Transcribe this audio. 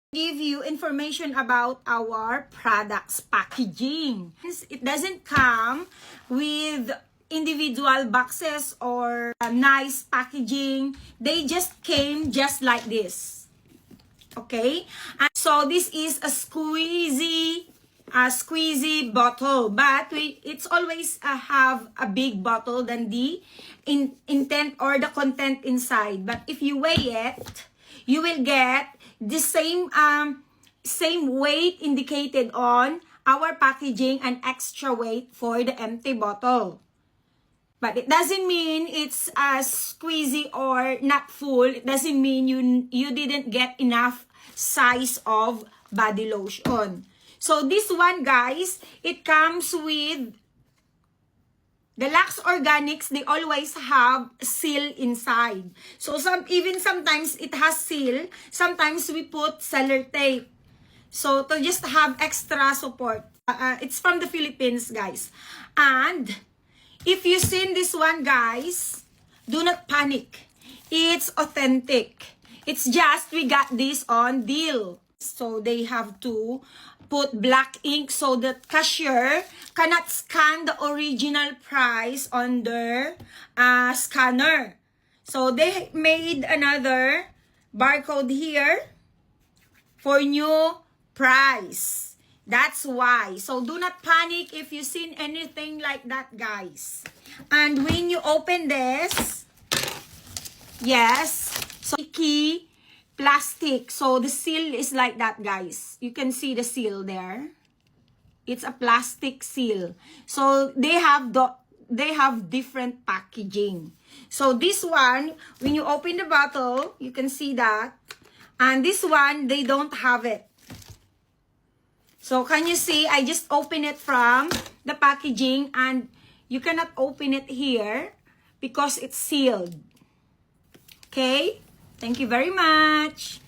Give you information about our products packaging. It doesn't come with individual boxes or nice packaging. They just came just like this. Okay? And so this is a squeezy bottle, but it's always have a big bottle than the intent or the content inside. But if you weigh it, you will get the same weight indicated on our packaging and extra weight for the empty bottle. But it doesn't mean it's squeezy or not full. It doesn't mean you didn't get enough size of body lotion. So this one, guys, it comes with the Lux Organics. They always have seal inside. So sometimes it has seal. Sometimes we put seller tape. So to just have extra support. It's from the Philippines, guys. And if you seen this one, guys, do not panic. It's authentic. It's just we got this on deal. So they have to put black ink so that cashier cannot scan the original price on their scanner. So they made another barcode here for new price. That's why. So do not panic if you seen anything like that, guys. And when you open this, yes, so key plastic. So the seal is like that, guys. You can see the seal there. It's a plastic seal. So they have different packaging. So this one, when you open the bottle, you can see that. And this one, they don't have it. So can you see? I just open it from the packaging and you cannot open it here because it's sealed. Okay? Thank you very much.